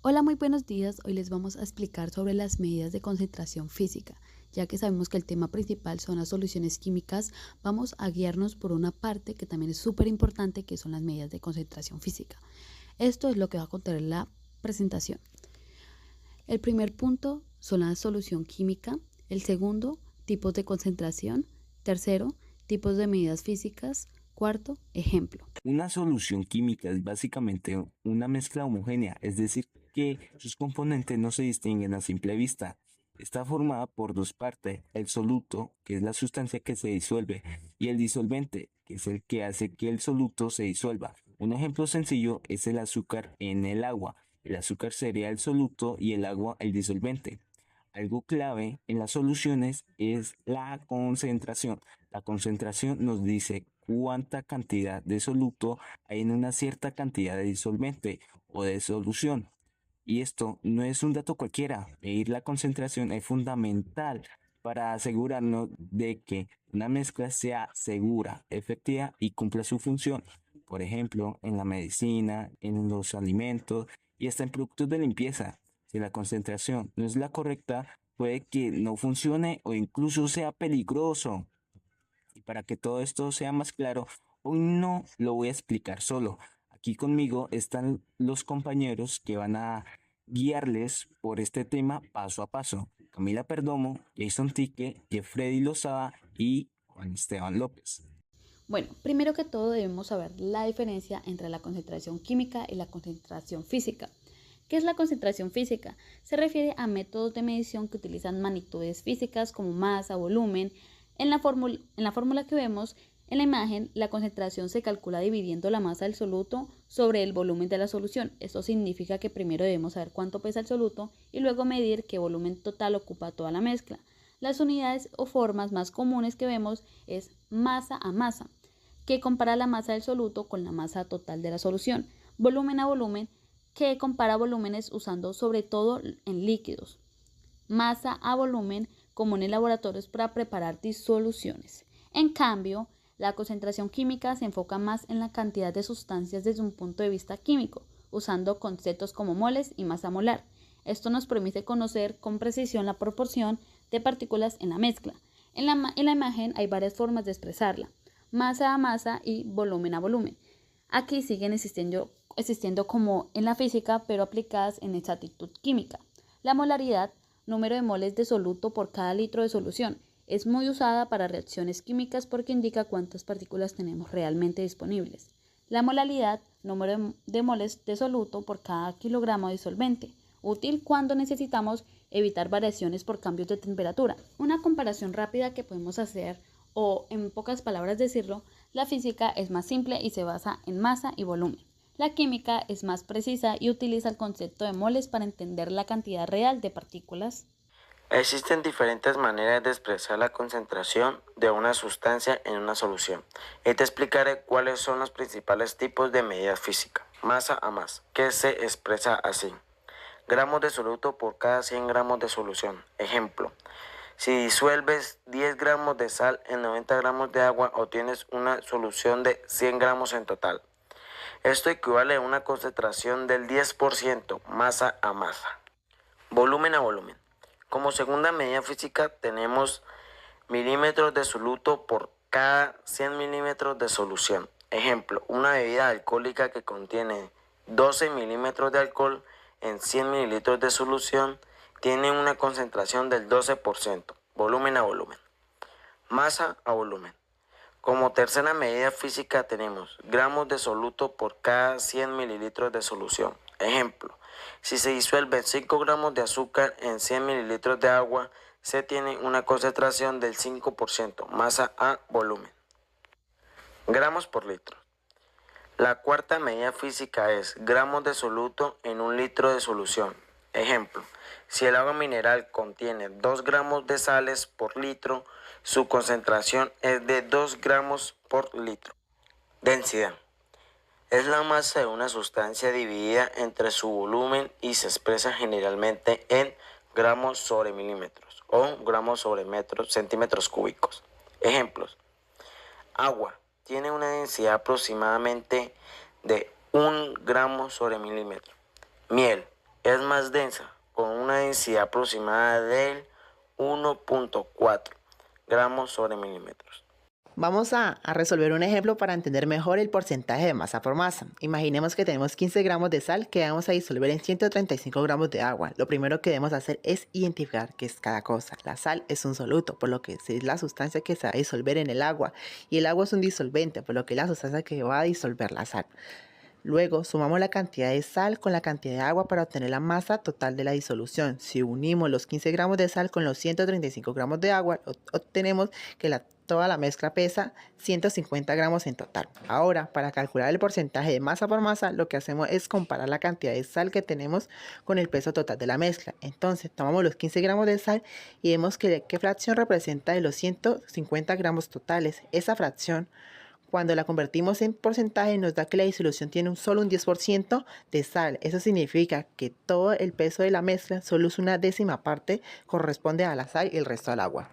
Hola, muy buenos días. Hoy les vamos a explicar sobre las medidas de concentración física. Ya que sabemos que el tema principal son las soluciones químicas, vamos a guiarnos por una parte que también es súper importante, que son las medidas de concentración física. Esto es lo que va a contener la presentación. El primer punto son la solución química. El segundo, tipos de concentración. Tercero, tipos de medidas físicas. Cuarto, ejemplo. Una solución química es básicamente una mezcla homogénea, es decir, que sus componentes no se distinguen a simple vista. Está formada por dos partes, el soluto, que es la sustancia que se disuelve, y el disolvente, que es el que hace que el soluto se disuelva. Un ejemplo sencillo es el azúcar en el agua. El azúcar sería el soluto y el agua el disolvente. Algo clave en las soluciones es la concentración. La concentración nos dice cuánta cantidad de soluto hay en una cierta cantidad de disolvente o de solución. Y esto no es un dato cualquiera. Medir la concentración es fundamental para asegurarnos de que una mezcla sea segura, efectiva y cumpla su función. Por ejemplo, en la medicina, en los alimentos y hasta en productos de limpieza. Si la concentración no es la correcta, puede que no funcione o incluso sea peligroso. Y para que todo esto sea más claro, hoy no lo voy a explicar solo. Aquí conmigo están los compañeros que van a guiarles por este tema paso a paso. Camila Perdomo, Jason Tique, Jeffrey Lozada y Juan Esteban López. Bueno, primero que todo debemos saber la diferencia entre la concentración química y la concentración física. ¿Qué es la concentración física? Se refiere a métodos de medición que utilizan magnitudes físicas como masa, volumen. En la fórmula que vemos en la imagen, la concentración se calcula dividiendo la masa del soluto sobre el volumen de la solución. Esto significa que primero debemos saber cuánto pesa el soluto y luego medir qué volumen total ocupa toda la mezcla. Las unidades o formas más comunes que vemos es masa a masa, que compara la masa del soluto con la masa total de la solución. Volumen a volumen, que compara volúmenes usando sobre todo en líquidos. Masa a volumen, común en laboratorios para preparar disoluciones. En cambio, la concentración química se enfoca más en la cantidad de sustancias desde un punto de vista químico, usando conceptos como moles y masa molar. Esto nos permite conocer con precisión la proporción de partículas en la mezcla. En la imagen hay varias formas de expresarla: masa a masa y volumen a volumen. Aquí siguen existiendo como en la física, pero aplicadas en exactitud química. La molaridad, número de moles de soluto por cada litro de solución, es muy usada para reacciones químicas porque indica cuántas partículas tenemos realmente disponibles. La molaridad, número de moles de soluto por cada kilogramo de disolvente, útil cuando necesitamos evitar variaciones por cambios de temperatura. Una comparación rápida que podemos hacer, o en pocas palabras decirlo, la física es más simple y se basa en masa y volumen. La química es más precisa y utiliza el concepto de moles para entender la cantidad real de partículas. Existen diferentes maneras de expresar la concentración de una sustancia en una solución. Y te explicaré cuáles son los principales tipos de medida física. Masa a masa, que se expresa así: gramos de soluto por cada 100 gramos de solución. Ejemplo: si disuelves 10 gramos de sal en 90 gramos de agua, obtienes una solución de 100 gramos en total. Esto equivale a una concentración del 10% masa a masa. Volumen a volumen. Como segunda medida física tenemos milímetros de soluto por cada 100 milímetros de solución. Ejemplo: una bebida alcohólica que contiene 12 milímetros de alcohol en 100 mililitros de solución tiene una concentración del 12%. Volumen a volumen. Masa a volumen. Como tercera medida física tenemos gramos de soluto por cada 100 mililitros de solución. Ejemplo: si se disuelven 5 gramos de azúcar en 100 mililitros de agua, se tiene una concentración del 5%, masa a volumen. Gramos por litro. La cuarta medida física es gramos de soluto en un litro de solución. Ejemplo: si el agua mineral contiene 2 gramos de sales por litro, su concentración es de 2 gramos por litro. Densidad. Es la masa de una sustancia dividida entre su volumen y se expresa generalmente en gramos sobre milímetros o gramos sobre centímetros cúbicos. Ejemplos: agua tiene una densidad aproximadamente de 1 gramo sobre milímetro. Miel es es más densa, con una densidad aproximada del 1.4 gramos sobre milímetros. Vamos a resolver un ejemplo para entender mejor el porcentaje de masa por masa. Imaginemos que tenemos 15 gramos de sal que vamos a disolver en 135 gramos de agua. Lo primero que debemos hacer es identificar qué es cada cosa. La sal es un soluto, por lo que es la sustancia que se va a disolver en el agua. Y el agua es un disolvente, por lo que es la sustancia que va a disolver la sal. Luego sumamos la cantidad de sal con la cantidad de agua para obtener la masa total de la disolución. Si unimos los 15 gramos de sal con los 135 gramos de agua, obtenemos que toda la mezcla pesa 150 gramos en total. Ahora, para calcular el porcentaje de masa por masa, lo que hacemos es comparar la cantidad de sal que tenemos con el peso total de la mezcla. Entonces, tomamos los 15 gramos de sal y vemos qué fracción representa de los 150 gramos totales. Esa fracción, cuando la convertimos en porcentaje, nos da que la disolución tiene solo un 10% de sal. Eso significa que todo el peso de la mezcla, solo es una décima parte, corresponde a la sal y el resto al agua.